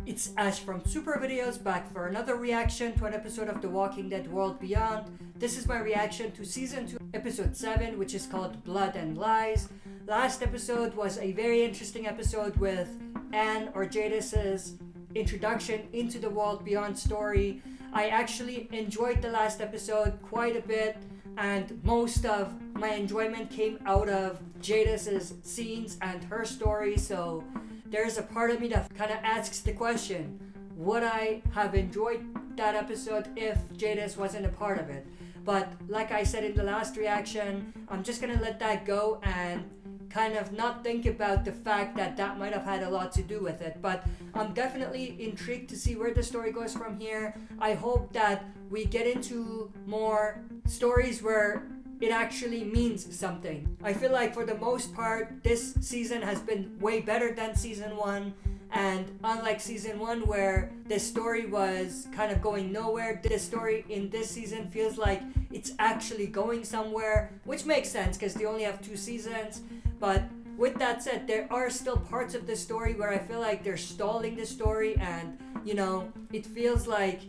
It's Ash from Super Videos back for another reaction to an episode of The Walking Dead World Beyond. This is my reaction to Season 2, Episode 7, which is called Blood and Lies. Last episode was a very interesting episode with Anne or Jadis's introduction into the World Beyond story. I actually enjoyed the last episode quite a bit, and most of my enjoyment came out of Jadis's scenes and her story, so there's a part of me that kind of asks the question, would I have enjoyed that episode if Jadis wasn't a part of it? But like I said in the last reaction, I'm just gonna let that go and kind of not think about the fact that that might have had a lot to do with it. But I'm definitely intrigued to see where the story goes from here. I hope that we get into more stories where it actually means something. I feel like for the most part, this season has been way better than season 1. And unlike season 1 where the story was kind of going nowhere, this story in this season feels like it's actually going somewhere, which makes sense because they only have 2 seasons. But with that said, there are still parts of the story where I feel like they're stalling the story, and it feels like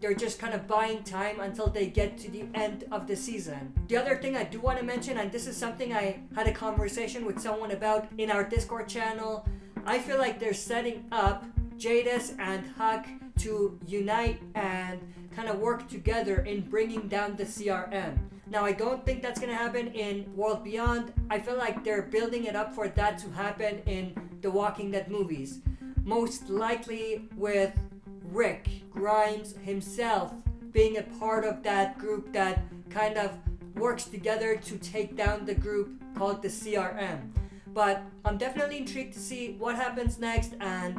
they're just kind of buying time until they get to the end of the season. The other thing I do want to mention, and this is something I had a conversation with someone about in our Discord channel, I feel like they're setting up Jadis and Huck to unite and kind of work together in bringing down the CRM. Now, I don't think that's going to happen in World Beyond. I feel like they're building it up for that to happen in the Walking Dead movies. Most likely with Rick Grimes himself being a part of that group that kind of works together to take down the group called the CRM. But I'm definitely intrigued to see what happens next and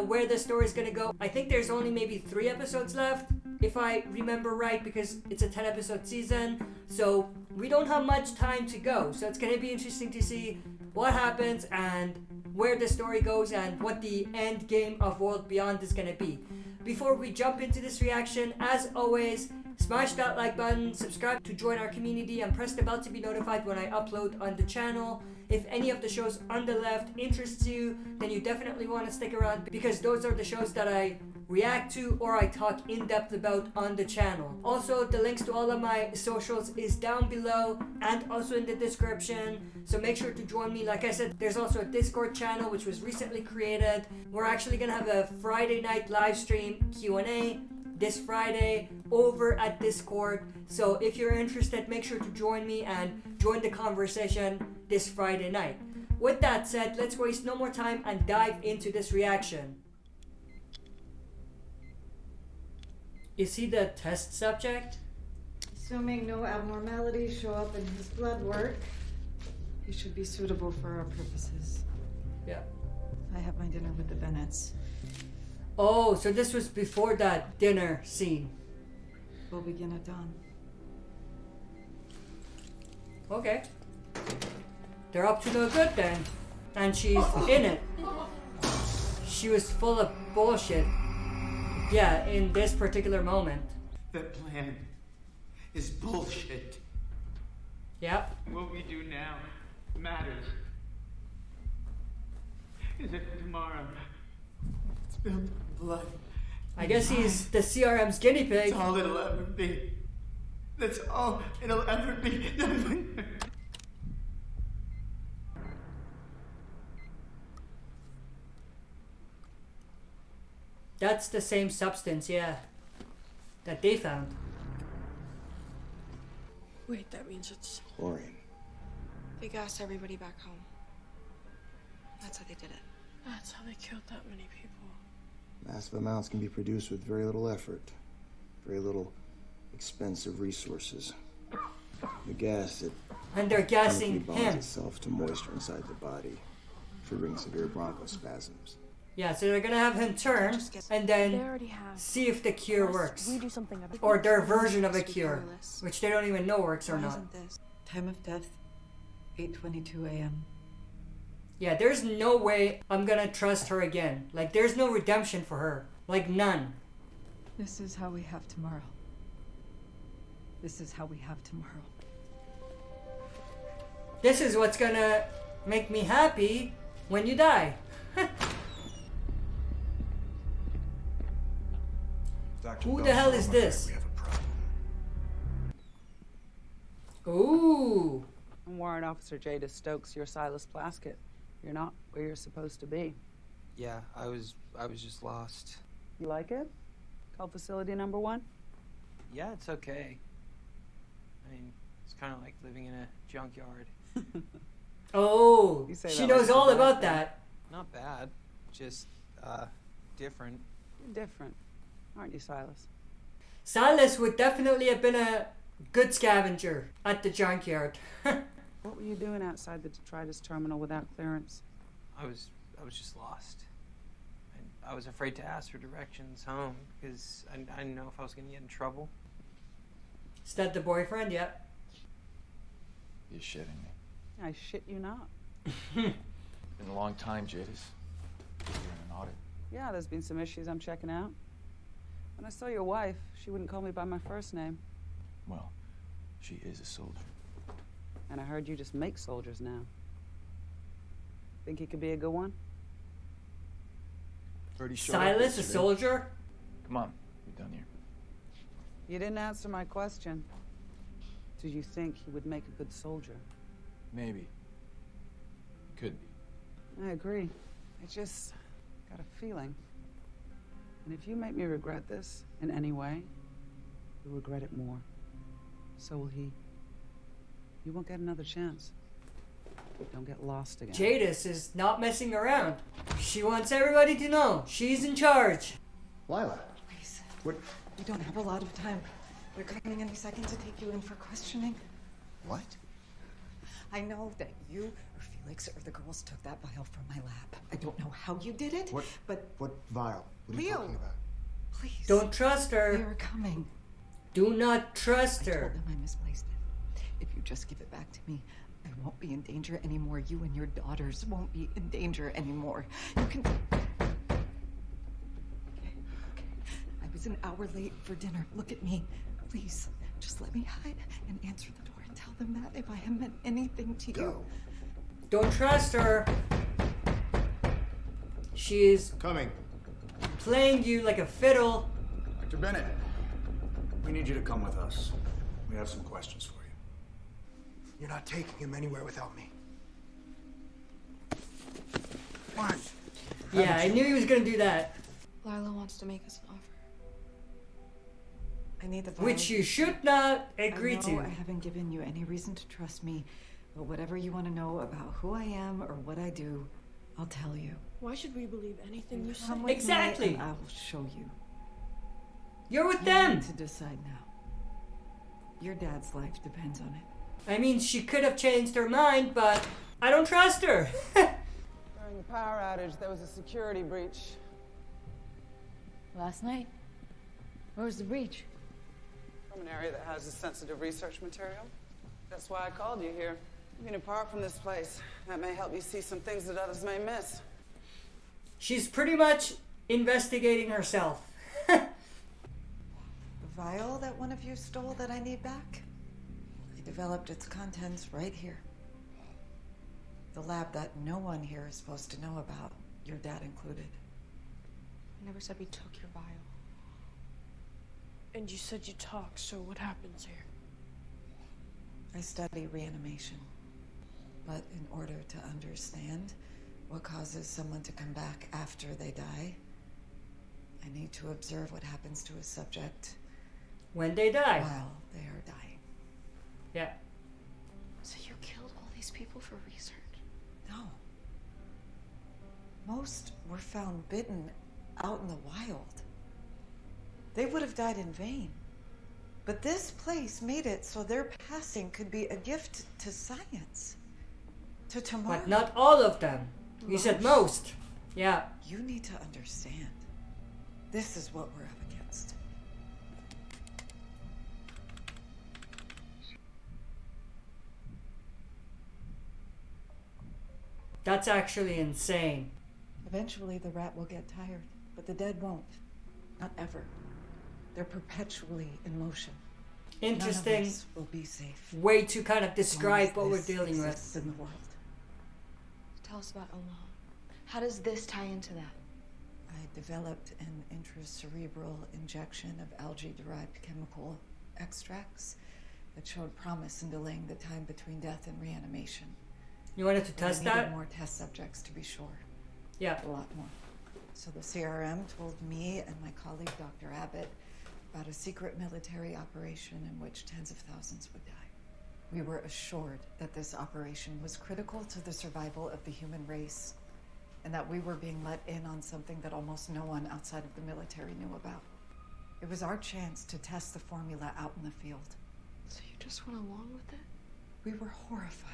where the story is going to go. I think there's only maybe 3 episodes left, if I remember right, because it's a 10 episode season, so we don't have much time to go. So it's going to be interesting to see what happens and where the story goes and what the end game of World Beyond is going to be. Before we jump into this reaction, as always, smash that like button, subscribe to join our community, and press the bell to be notified when I upload on the channel. If any of the shows on the left interests you, then you definitely want to stick around because those are the shows that I react to or I talk in depth about on the channel. Also, the links to all of my socials is down below and also in the description, so make sure to join me. Like I said, there's also a Discord channel which was recently created. We're actually gonna have a Friday night live stream Q&A this Friday over at Discord, so if you're interested, make sure to join me and join the conversation this Friday night. With that said, let's waste no more time and dive into this reaction. Is he the test subject? Assuming no abnormalities show up in his blood work, he should be suitable for our purposes. Yeah. I have my dinner with the Bennetts. Oh, so this was before that dinner scene. We'll begin at dawn. Okay. They're up to no good then. And she's in it. She was full of bullshit. Yeah, in this particular moment. That plan is bullshit. Yep. What we do now matters. Is it tomorrow? It's built in blood. I guess he's the CRM's guinea pig. That's all it'll ever be. That's all it'll ever be. That's the same substance, yeah, that they found. Wait, that means it's... Chlorine. They gassed everybody back home. That's how they did it. That's how they killed that many people. Massive amounts can be produced with very little effort, very little expensive resources. The gas that And they're gassing bonds him. itself to moisture inside the body, triggering severe bronchospasms. Yeah, so they're gonna have him turn and They then already have. see if the cure works. We do something about it. Or their version of a cure, which they don't even know works or Why not. isn't this? Time of death, 8:22 a.m. Yeah, there's no way I'm gonna trust her again. Like, there's no redemption for her. Like, none. This is how we have tomorrow. This is how we have tomorrow. This is what's gonna make me happy when you die. Who the hell is this? We have a problem. Ooh. I'm Warrant Officer Jada Stokes. You're Silas Plaskett. You're not where you're supposed to be. Yeah, I was just lost. You like it? Call facility number 1? Yeah, it's okay. I mean, it's kind of like living in a junkyard. Oh, You say she that knows like it's a all bad about thing. that. Not bad, just different. You're different, aren't you, Silas? Silas would definitely have been a good scavenger at the junkyard. What were you doing outside the detritus terminal without clearance? I was just lost. I was afraid to ask for directions home because I didn't know if I was gonna get in trouble. Is that the boyfriend? Yeah. You're shitting me. I shit you not. Been a long time, Jadis. You're in an audit. Yeah, there's been some issues I'm checking out. When I saw your wife, she wouldn't call me by my first name. Well, she is a soldier. And I heard you just make soldiers now. Think he could be a good one? Already showed up Silas, a yesterday. soldier? Come on, we're done here. You didn't answer my question. Do you think he would make a good soldier? Maybe. Could be. I agree. I just got a feeling. And if you make me regret this in any way, you'll regret it more. So will he. You won't get another chance. Don't get lost again. Jadis is not messing around. She wants everybody to know she's in charge. Lila, Please. what? We don't have a lot of time. They're coming any second to take you in for questioning. What? I know that you or Felix or the girls took that vial from my lab. I don't know how you did it, What? but What vial? What are you Leo. talking about? please. Don't trust They her. are coming. Do not trust I told her. them I misplaced it. If you just give it back to me, I won't be in danger anymore. You and your daughters won't be in danger anymore. You can... Okay. I was an hour late for dinner. Look at me. Please, just let me hide and answer the door and tell them that if I have meant anything to you. Go. Don't trust her. She is Coming. playing you like a fiddle. Dr. Bennett, we need you to come with us. We have some questions for you. You're not taking him anywhere without me. What? Yeah, I knew he was gonna do that. Lila wants to make us an offer. I need the vial. Which you should not agree I know to. I haven't given you any reason to trust me, but whatever you want to know about who I am or what I do, I'll tell you. Why should we believe anything you say? Come with me Exactly. and I will show you. You're with You them. need to decide now. Your dad's life depends on it. I mean, she could have changed her mind, but I don't trust her. During the power outage, there was a security breach. Last night? Where was the breach? From an area that has sensitive research material. That's why I called you here. I mean, apart from this place, that may help you see some things that others may miss. She's pretty much investigating herself. The vial that one of you stole that I need back? I developed its contents right here. The lab that no one here is supposed to know about, your dad included. I never said we took your vial. And you said you talk, so what happens here? I study reanimation. But in order to understand what causes someone to come back after they die, I need to observe what happens to a subject When they die. while they are dying. Yeah. So you killed all these people for research? No. Most were found bitten out in the wild. They would have died in vain. But this place made it so their passing could be a gift to science. To tomorrow. But not all of them. You said most. Yeah. You need to understand. This is what we're up against. That's actually insane. Eventually the rat will get tired, but the dead won't. Not ever. They're perpetually in motion. Interesting None of us will be safe. way to kind of as describe long what as we're this dealing with. exists in the world. Tell us about Omaha. How does this tie into that? I developed an intracerebral injection of algae-derived chemical extracts that showed promise in delaying the time between death and reanimation. You wanted to But I test needed that? more test subjects to be sure. Yeah. A lot more. So the CRM told me and my colleague, Dr. Abbott, about a secret military operation in which tens of thousands would die. We were assured that this operation was critical to the survival of the human race, and that we were being let in on something that almost no one outside of the military knew about. It was our chance to test the formula out in the field. So you just went along with it? We were horrified.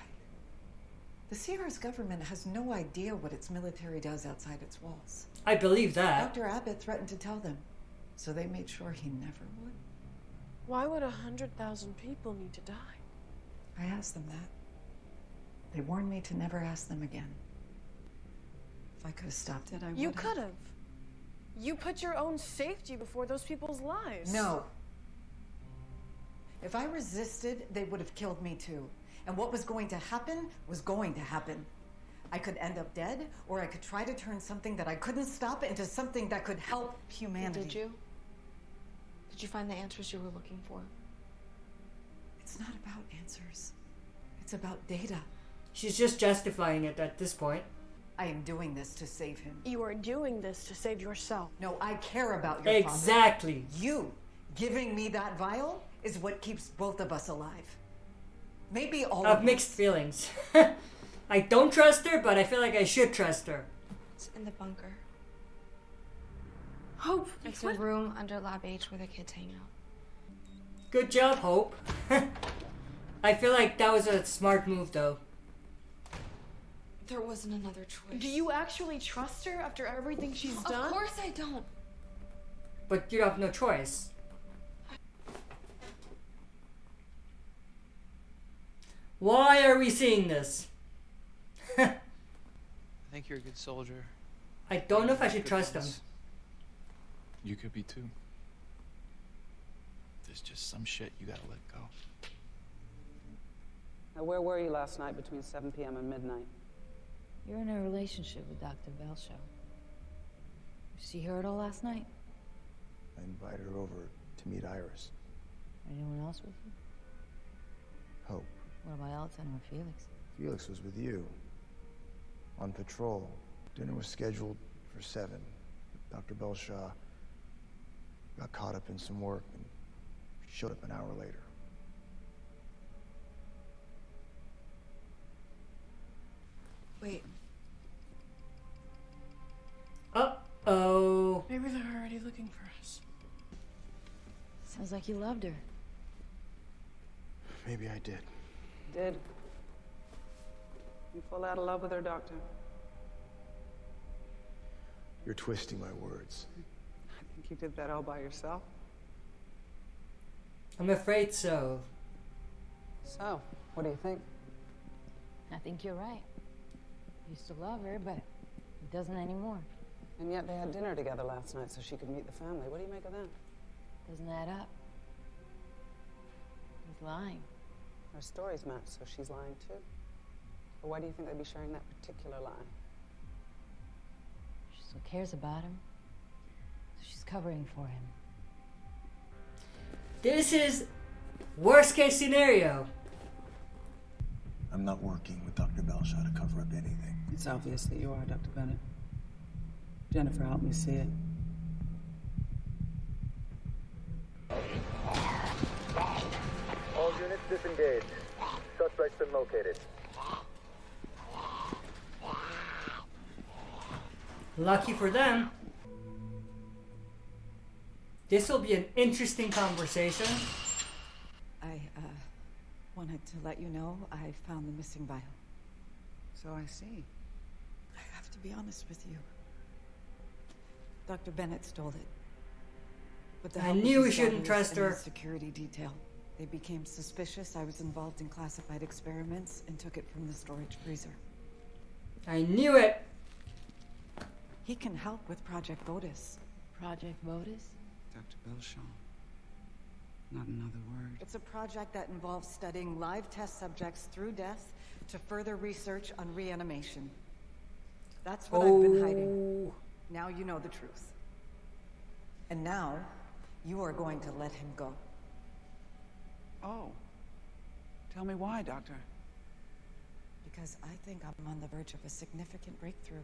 The Sierra's government has no idea what its military does outside its walls. I believe that. Dr. Abbott threatened to tell them, so they made sure he never would. Why would 100,000 people need to die? I asked them that. They warned me to never ask them again. If I could have stopped it, I would. You could have. You put your own safety before those people's lives. No. If I resisted, they would have killed me too. And what was going to happen was going to happen. I could end up dead, or I could try to turn something that I couldn't stop into something that could help humanity. Did you? Did you find the answers you were looking for? It's not about answers. It's about data. She's just justifying it at this point. I am doing this to save him. You are doing this to save yourself. No, I care about your Exactly. father. You giving me that vial is what keeps both of us alive. Maybe all I have of mixed us. feelings. I don't trust her, but I feel like I should trust her. It's in the bunker. Hope. It's a room under Lab H where the kids hang out. Good job, Hope. I feel like that was a smart move, though. There wasn't another choice. Do you actually trust her after everything she's done? Of course I don't. But you have no choice. Why are we seeing this? I think you're a good soldier. I don't know if I should trust him. You could be too. There's just some shit you gotta let go. Now, where were you last night between 7 p.m. and midnight? You're in a relationship with Dr. Belshaw. You see her at all last night? I invited her over to meet Iris. Anyone else with you? Hope. What about Elton or Felix? Felix was with you. On patrol. Dinner was scheduled for 7. Dr. Belshaw got caught up in some work and showed up an hour later. Wait. Uh-oh. Maybe they're already looking for us. Sounds like you loved her. Maybe I did. Did. You fall out of love with her, Doctor? You're twisting my words. I think you did that all by yourself. I'm afraid so. So, what do you think? I think you're right. Used to love her, but he doesn't anymore. And yet they had dinner together last night so she could meet the family. What do you make of that? Doesn't add up. He's lying. Her stories match, so she's lying too. But why do you think they'd be sharing that particular lie? She still cares about him. So she's covering for him. This is worst case scenario. I'm not working with Dr. Belshaw to cover up anything. It's obvious that you are, Dr. Bennett. Jennifer, help me see it. All units disengaged. Suspect's been located. Lucky for them. This will be an interesting conversation. I wanted to let you know I found the missing vial. So I see. I have to be honest with you. Dr. Bennett stole it. But the I help of knew we his shouldn't daughters trust and her. his security detail. They became suspicious I was involved in classified experiments and took it from the storage freezer. I knew it. He can help with Project Otis. Project Otis? Dr. Belshaw. Not another word. It's a project that involves studying live test subjects through death to further research on reanimation. That's what I've been hiding. Now you know the truth. And now, you are going to let him go. Oh. Tell me why, Doctor. Because I think I'm on the verge of a significant breakthrough.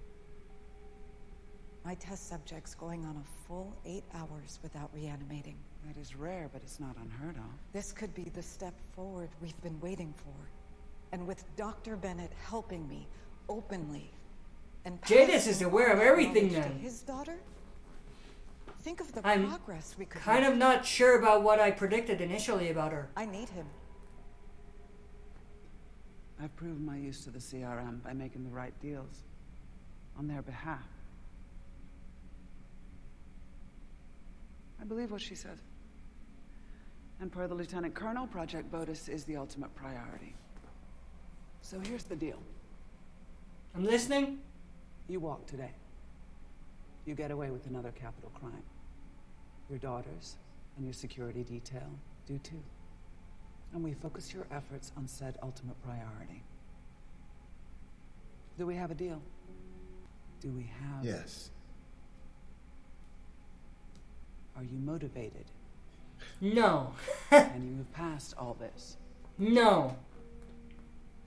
My test subject's going on a full 8 hours without reanimating. That is rare, but it's not unheard of. This could be the step forward we've been waiting for. And with Dr. Bennett helping me openly and Jadis is aware of everything knowledge to then. his daughter? Think of the I'm progress we could kind make. of not sure about what I predicted initially about her. I need him. I've proven my use to the CRM by making the right deals on their behalf. I believe what she said. And per the Lieutenant Colonel, Project Bodis is the ultimate priority. So here's the deal. I'm listening. You walk today. You get away with another capital crime. Your daughters and your security detail do too. And we focus your efforts on said ultimate priority. Do we have a deal? Do we have... Yes. Are you motivated? No. Can you move past all this? No.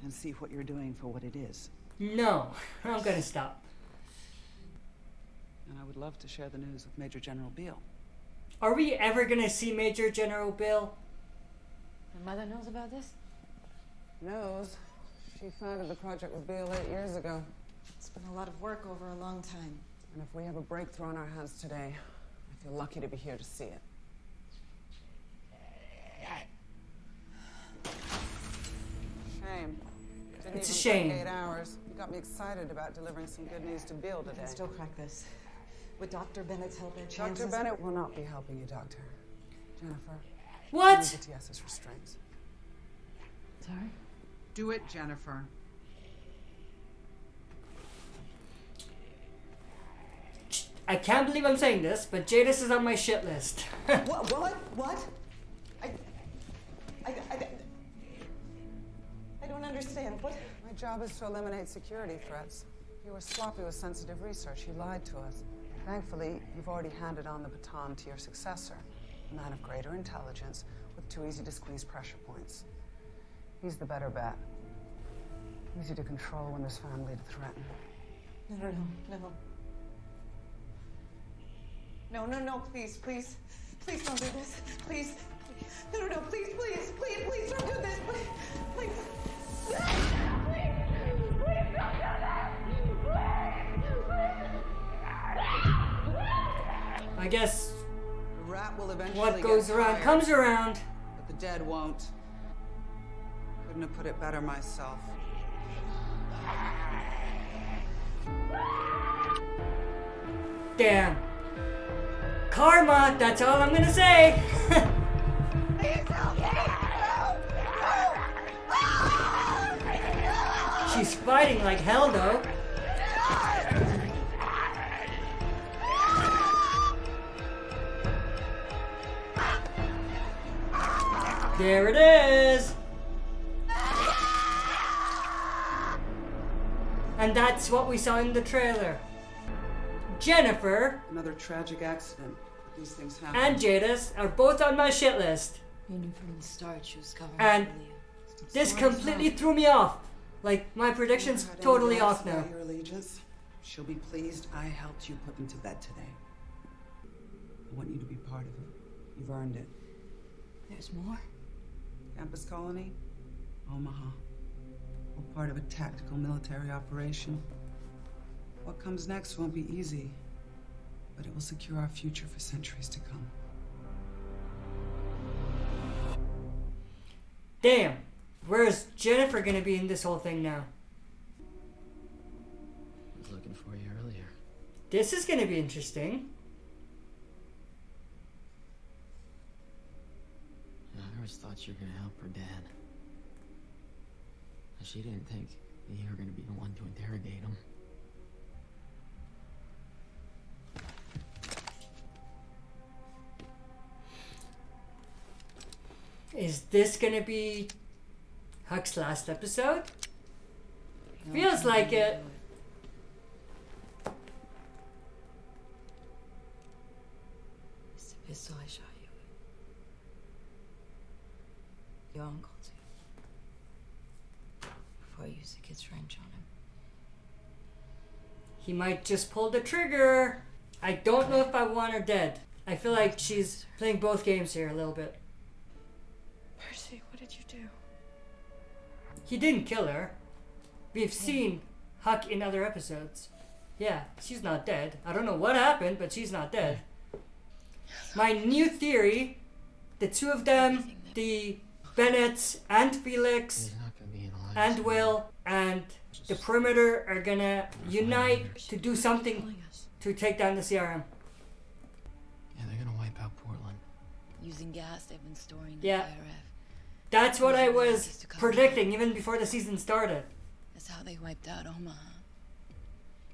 And see what you're doing for what it is? No. I'm gonna stop. And I would love to share the news with Major General Beale. Are we ever gonna see Major General Bill? Your mother knows about this? Knows. She founded the project with Beale 8 years ago. It's been a lot of work over a long time. And if we have a breakthrough on our hands today, I feel lucky to be here to see it. Shame. Didn't It's a even shame. take 8 hours. You got me excited about delivering some good news to Beale I today. can still crack this. With Dr. Bennett's help, our chances... Dr. Bennett will not be helping you, Doctor. Jennifer. What? Use the TS's restraints. Sorry? Do it, Jennifer. I can't believe I'm saying this, but Jadis is on my shit list. What? I don't understand. What? My job is to eliminate security threats. You were sloppy with sensitive research. You lied to us. Thankfully, you've already handed on the baton to your successor, a man of greater intelligence with too easy to squeeze pressure points. He's the better bet. Easy to control when there's family to threaten. No, please don't do this. Please. No, please don't do this. Please. I guess The rat will eventually what goes get around tired, comes around. but the dead won't. Couldn't have put it better myself. Damn. Karma, that's all I'm gonna say. She's fighting like hell though. There it is. And that's what we saw in the trailer. Jennifer Another tragic accident. These things happen. and Jadis are both on my shit list. You knew from the start she was covering And for Leo. this completely threw me off. Like, my prediction's Had any totally doubts off now. about your allegiance? She'll be pleased I helped you put them to bed today. I want you to be part of it. You've earned it. There's more? Campus colony, Omaha. All part of a tactical military operation. What comes next won't be easy, but it will secure our future for centuries to come. Damn. Where's Jennifer gonna be in this whole thing now? I was looking for you earlier. This is gonna be interesting. I always thought you were gonna help her dad. She didn't think that you were gonna be the one to interrogate him. Is this gonna be Huck's last episode? Feels like it. pistol I shot you with. Your uncle, too. Before I used the kid's wrench on him. He might just pull the trigger. I don't know if I want her dead. I feel like she's playing both games here a little bit. Percy, what did you do? He didn't kill her. We've seen Huck in other episodes. Yeah, she's not dead. I don't know what happened, but she's not dead. My new theory, the two of them, the Bennetts and Felix and Will and the Perimeter are gonna unite to do something to take down the CRM. Yeah, they're gonna wipe out Portland. Using gas they've been storing Yeah. the IRF. That's what I was predicting even before the season started. That's how they wiped out Omaha.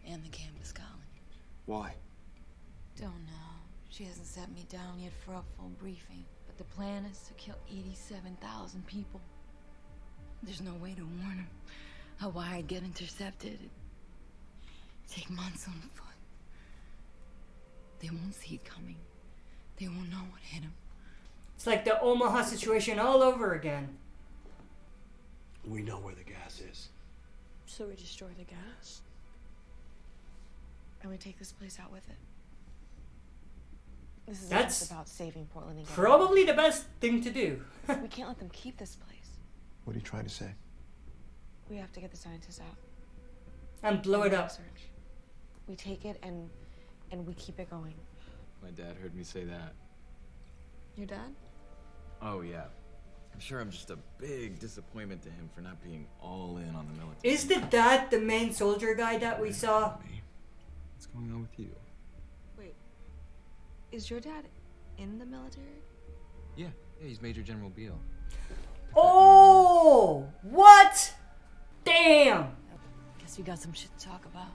And the campus colony. Why? Don't know. She hasn't sat me down yet for a full briefing. But the plan is to kill 87,000 people. There's no way to warn them. A wire'd get intercepted. It'd take months on foot. They won't see it coming. They won't know what hit them. It's like the Omaha situation all over again. We know where the gas is. So we destroy the gas? And we take this place out with it? This is That's just about saving Portland again. probably the best thing to do. We can't let them keep this place. What are you trying to say? We have to get the scientists out. And blow it up. Research. We take it and we keep it going. My dad heard me say that. Your dad? Oh, yeah. I'm sure I'm just a big disappointment to him for not being all in on the military. Is that the main soldier guy that we saw? What's going on with you? Wait. Is your dad in the military? Yeah, he's Major General Beale. Oh! What? Damn! Guess we got some shit to talk about.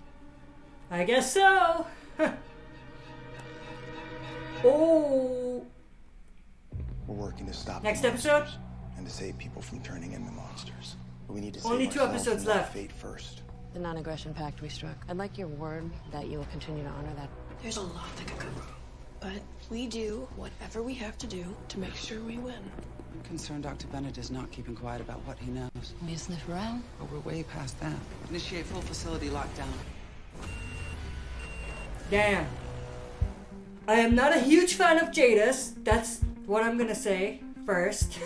I guess so. Oh. We're working to stop Next the episode? monsters and to save people from turning into monsters. But we need to Only save 2 ourselves episodes from that left. fate first. The non-aggression pact we struck. I'd like your word that you will continue to honor that. There's a lot that could go wrong. But we do whatever we have to do to make sure we win. I'm concerned Dr. Bennett is not keeping quiet about what he knows. Want me to sniff around? But we're way past that. Initiate full facility lockdown. Damn. I am not a huge fan of Jadis. That's what I'm gonna say first.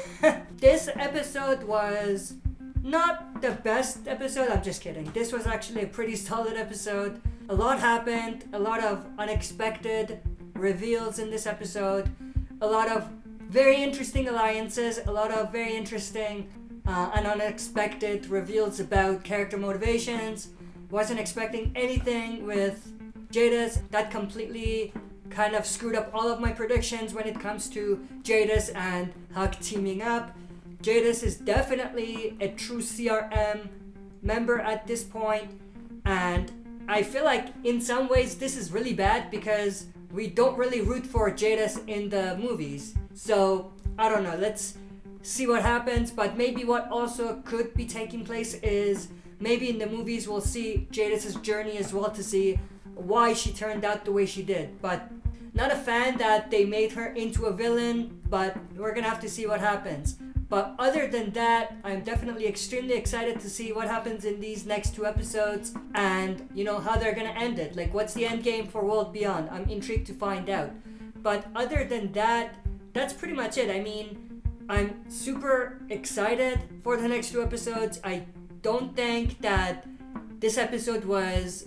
This episode was not the best episode. I'm just kidding. This was actually a pretty solid episode. A lot happened. A lot of unexpected reveals in this episode. A lot of very interesting alliances. A lot of very interesting and unexpected reveals about character motivations. Wasn't expecting anything with Jadis. That completely kind of screwed up all of my predictions when it comes to Jadis and Huck teaming up. Jadis is definitely a true CRM member at this point, and I feel like in some ways this is really bad because we don't really root for Jadis in the movies. So I don't know, let's see what happens. But maybe what also could be taking place is maybe in the movies we'll see Jadis' journey as well to see why she turned out the way she did. But not a fan that they made her into a villain, but we're gonna have to see what happens. But other than that, I'm definitely extremely excited to see what happens in these next 2 episodes and, you know, how they're gonna end it. Like, what's the end game for World Beyond? I'm intrigued to find out. But other than that, that's pretty much it. I mean, I'm super excited for the next 2 episodes. I don't think that this episode was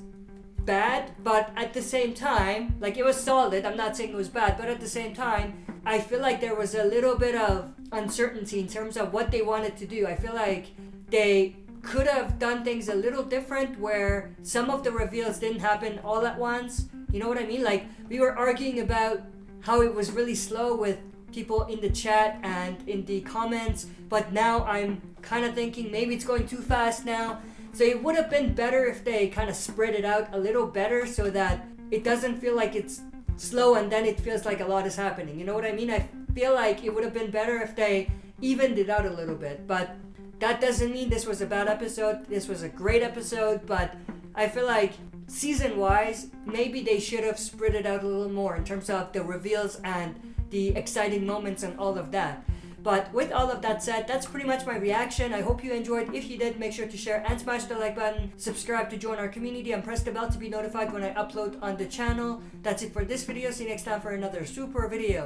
bad, but at the same time, like, it was solid. I'm not saying it was bad, but at the same time, I feel like there was a little bit of uncertainty in terms of what they wanted to do. I feel like they could have done things a little different where some of the reveals didn't happen all at once. You know what I mean? Like, we were arguing about how it was really slow with people in the chat and in the comments, but now I'm kind of thinking maybe it's going too fast now. So it would have been better if they kind of spread it out a little better so that it doesn't feel like it's slow and then it feels like a lot is happening. You know what I mean? I feel like it would have been better if they evened it out a little bit. But that doesn't mean this was a bad episode. This was a great episode, but I feel like season-wise, maybe they should have spread it out a little more in terms of the reveals and the exciting moments and all of that. But with all of that said, that's pretty much my reaction. I hope you enjoyed. If you did, make sure to share and smash the like button, subscribe to join our community, and press the bell to be notified when I upload on the channel. That's it for this video. See you next time for another super video.